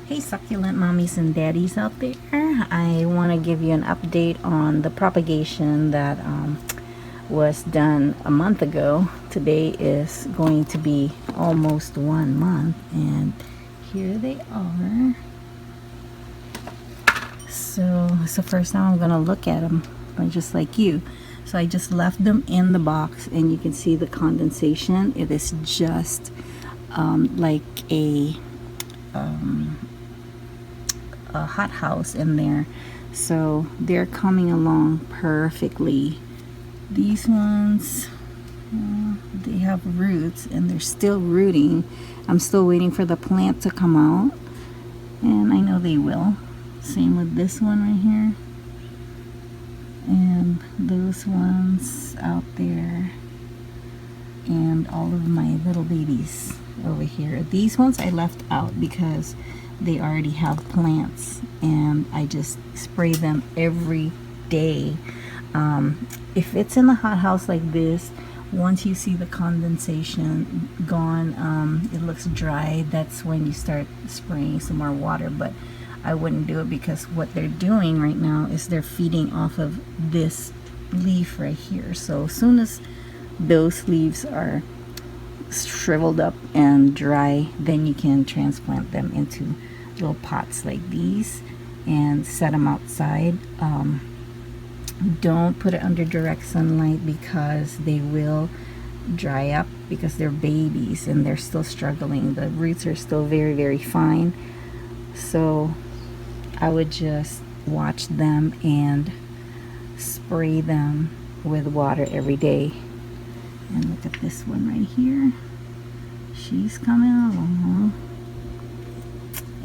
Hey succulent mommies and daddies out there. I want to give you an update on the propagation that was done a month ago. Today is going to be almost 1 month, and here they are. So it's the first time I'm going to look at them, just like you. So I just left them in the box, and you can see the condensation. It is just like a hothouse in there, so they're coming along perfectly. These ones, they have roots and they're still rooting. I'm still waiting for the plant to come out, and I know they will. Same with this one right here, and those ones out there, and all of my little babies over here. These ones I left out because they already have plants, and I just spray them every day. If it's in the hothouse like this, once you see the condensation gone, it looks dry, that's when you start spraying some more water. But I wouldn't do it, because what they're doing right now is they're feeding off of this leaf right here. So as soon as those leaves are shriveled up and dry, then you can transplant them into little pots like these and set them outside. Don't put it under direct sunlight, because they will dry up, because they're babies and they're still struggling. The roots are still very fine. So I would just watch them and spray them with water every day. And look at this one right here. She's coming along.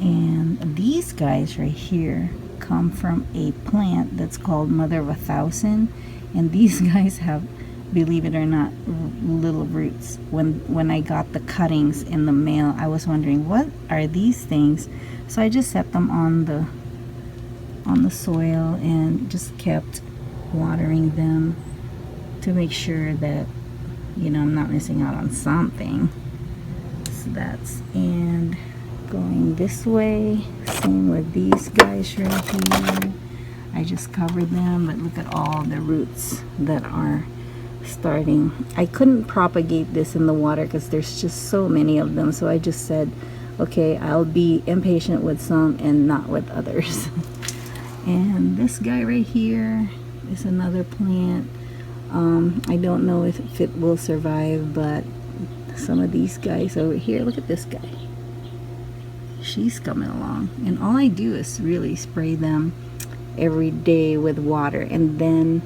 And these guys right here come from a plant that's called Mother of 1,000. And these guys have, believe it or not, little roots. When I got the cuttings in the mail, I was wondering, what are these things? So I just set them on the soil and just kept watering them to make sure that, you know, I'm not missing out on something. So that's, and going this way, same with these guys right here. I just covered them, but look at all the roots that are starting. I couldn't propagate this in the water because there's just so many of them, so I just said, okay, I'll be impatient with some and not with others. And this guy right here is another plant. I don't know if it will survive, but some of these guys over here, look at this guy. She's coming along, and all I do is really spray them every day with water, and then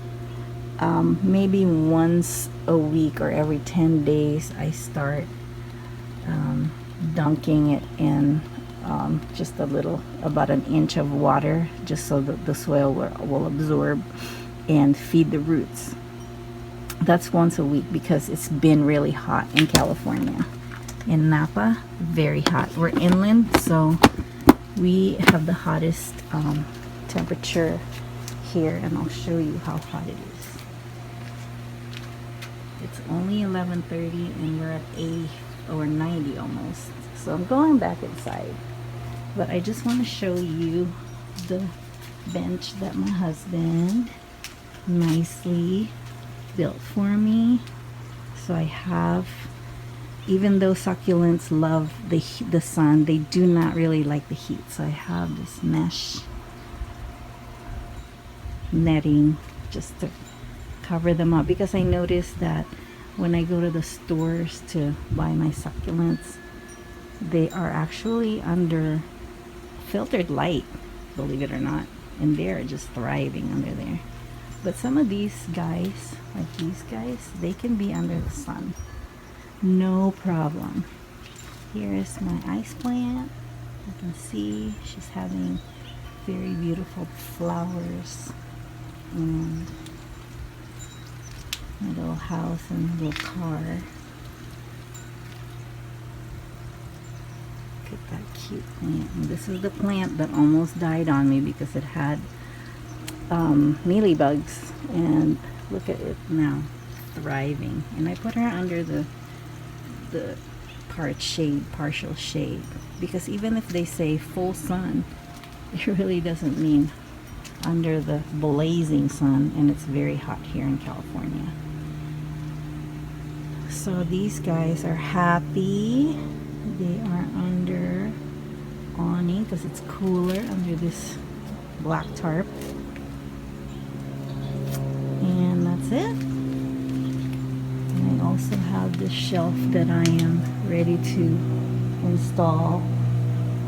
maybe once a week or every 10 days I start dunking it in just a little, about an inch of water, just so that the soil will absorb and feed the roots. That's once a week, because it's been really hot in California. In Napa, very hot. We're inland, so we have the hottest temperature here, and I'll show you how hot it is. It's only 11:30 and we're at 80 or 90 almost. So I'm going back inside, but I just want to show you the bench that my husband nicely built for me. So I have, even though succulents love the sun, they do not really like the heat. So I have this mesh netting just to cover them up, because I noticed that when I go to the stores to buy my succulents, they are actually under filtered light, believe it or not, and they're just thriving under there. But some of these guys, like these guys, they can be under the sun, no problem. Here is my ice plant. You can see she's having very beautiful flowers, and my little house and little car. Look at that cute plant. And this is the plant that almost died on me because it had mealybugs, and look at it now, thriving. And I put her under the part shade, partial shade, because even if they say full sun, it really doesn't mean under the blazing sun, and it's very hot here in California. So these guys are happy. They are under awning because it's cooler under this black tarp. And that's it. And I also have this shelf that I am ready to install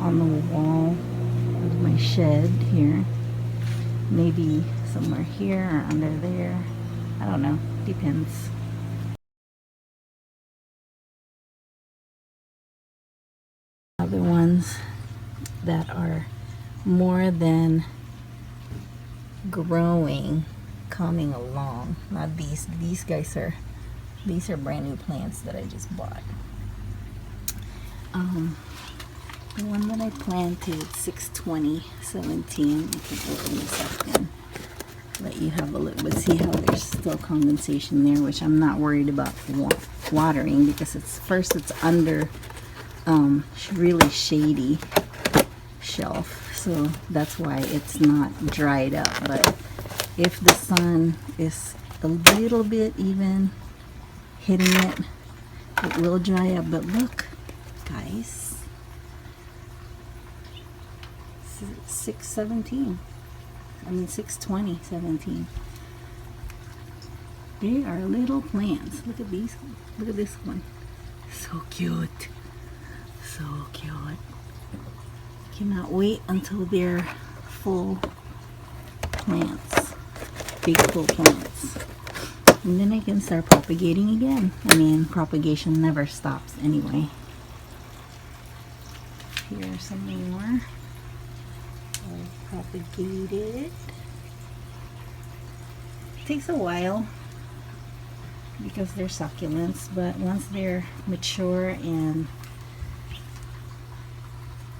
on the wall of my shed here. Maybe somewhere here or under there. I don't know. Depends. Other ones that are more than growing, coming along. Not these. These guys are, these are brand new plants that I just bought. The one that I planted, 62017. I can open this up and let you have a look, but see how there's still condensation there, which I'm not worried about watering because it's under really shady shelf, so that's why it's not dried up. But if the sun is a little bit even hitting it, it will dry up. But look, guys, 617. I mean 62017. They are little plants. Look at these. Look at this one. So cute. So cute. Cannot wait until they're full plants. Big full plants. And then I can start propagating again. I mean, propagation never stops anyway. Here's some more. Propagated. Takes a while because they're succulents, but once they're mature and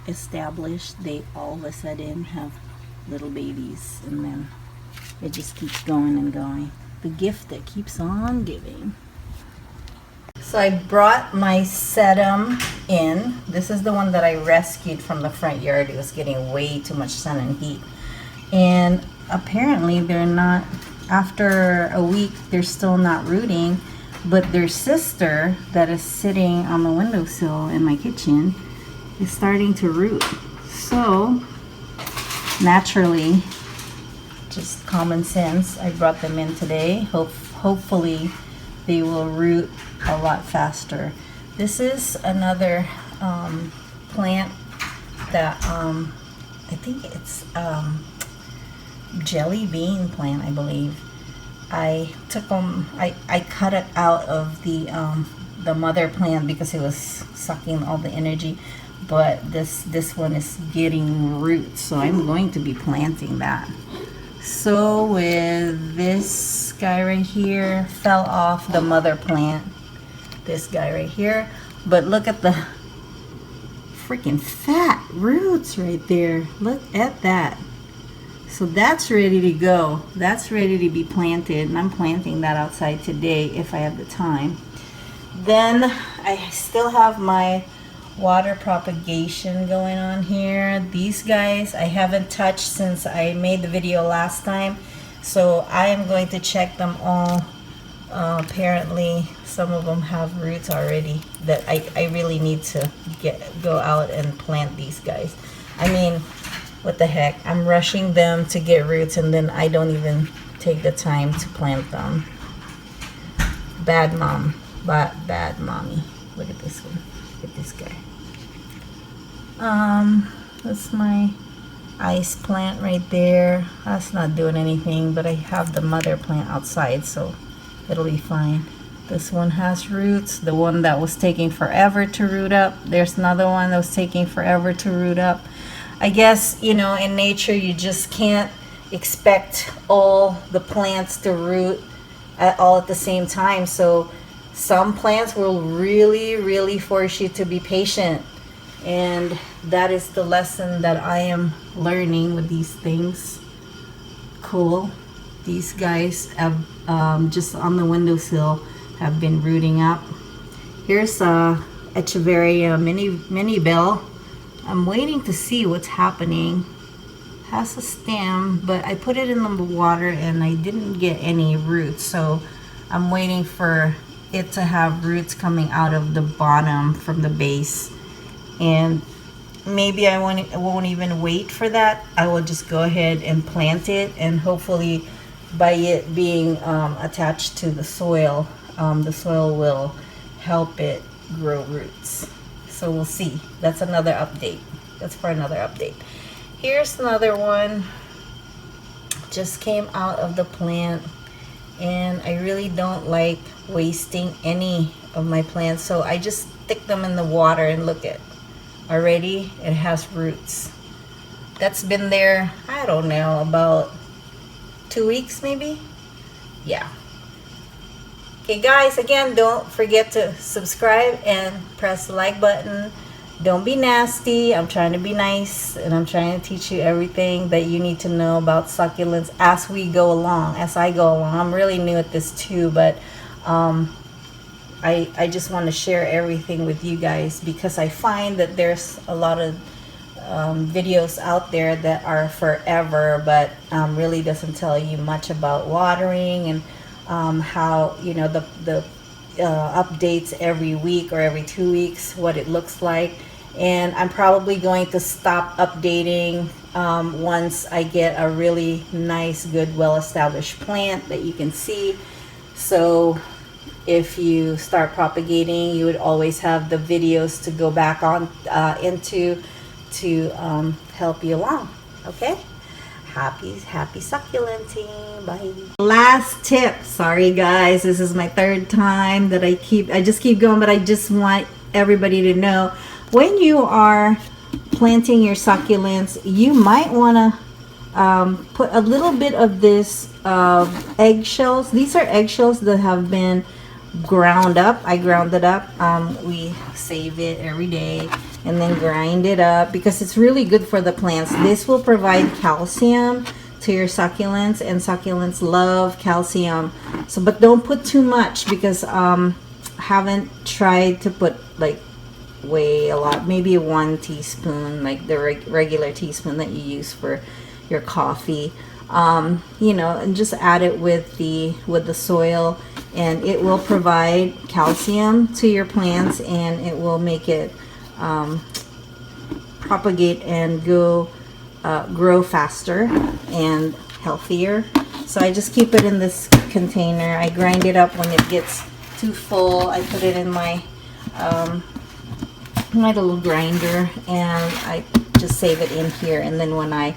established, they all of a sudden have little babies, and then it just keeps going and going. The gift that keeps on giving. So I brought my sedum in. This is the one that I rescued from the front yard. It was getting way too much sun and heat. And apparently they're not, after a week, they're still not rooting. But their sister that is sitting on the windowsill in my kitchen is starting to root. So naturally, just common sense, I brought them in today. Hopefully they will root a lot faster. This is another plant that I think it's jelly bean plant, I believe. I took them, I cut it out of the mother plant because it was sucking all the energy, but this one is getting roots, so I'm going to be planting that. So with this guy right here, fell off the mother plant, this guy right here, but look at the freaking fat roots right there. Look at that. So that's ready to go. That's ready to be planted, and I'm planting that outside today if I have the time. Then I still have my water propagation going on here. These guys I haven't touched since I made the video last time, so I am going to check them all. Apparently some of them have roots already that I really need to go out and plant these guys. I mean, what the heck, I'm rushing them to get roots and then I don't even take the time to plant them. Bad mom, bad mommy. Look at this one. Look at this guy. That's my ice plant right there. That's not doing anything, but I have the mother plant outside, so it'll be fine. This one has roots. The one that was taking forever to root up, there's another one that was taking forever to root up. I guess, you know, in nature you just can't expect all the plants to root all at the same time. So some plants will really force you to be patient, and that is the lesson that I am learning with these things. Cool. These guys have just on the windowsill have been rooting up. Here's Echeveria mini bell. I'm waiting to see what's happening. Has a stem, but I put it in the water and I didn't get any roots, so I'm waiting for it to have roots coming out of the bottom from the base. And maybe I won't even wait for that. I will just go ahead and plant it, and hopefully by it being attached to the soil will help it grow roots. So we'll see. That's another update. That's for another update. Here's another one. Just came out of the plant, and I really don't like wasting any of my plants, so I just stick them in the water, and look at, already it has roots. That's been there, I don't know, about 2 weeks maybe. Yeah. Okay guys, again, don't forget to subscribe and press the like button. Don't be nasty. I'm trying to be nice, and I'm trying to teach you everything that you need to know about succulents as we go along, as I go along. I'm really new at this too, but I just want to share everything with you guys, because I find that there's a lot of videos out there that are forever, but really doesn't tell you much about watering and how, you know, the updates every week or every 2 weeks, what it looks like. And I'm probably going to stop updating once I get a really nice, good, well-established plant that you can see. So if you start propagating, you would always have the videos to go back on into to help you along. Okay, happy succulenting. Bye. Last tip. Sorry guys, this is my third time that I just keep going, but I just want everybody to know, when you are planting your succulents, you might want to put a little bit of this eggshells. These are eggshells that have been ground up. I ground it up. We save it every day and then grind it up because it's really good for the plants. This will provide calcium to your succulents, and succulents love calcium. So, but don't put too much, because haven't tried to put like way a lot, maybe 1 teaspoon, like the regular teaspoon that you use for your coffee. You know, and just add it with the soil, and it will provide calcium to your plants, and it will make it propagate and grow faster and healthier. So I just keep it in this container. I grind it up when it gets too full. I put it in my little grinder, and I just save it in here. And then when I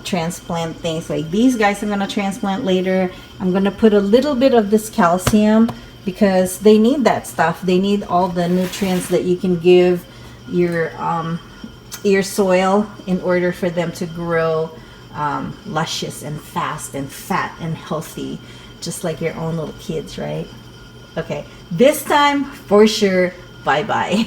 transplant things like these guys I'm going to transplant later, I'm going to put a little bit of this calcium, because they need that stuff. They need all the nutrients that you can give your soil in order for them to grow luscious and fast and fat and healthy, just like your own little kids, right? Okay, this time for sure, bye bye.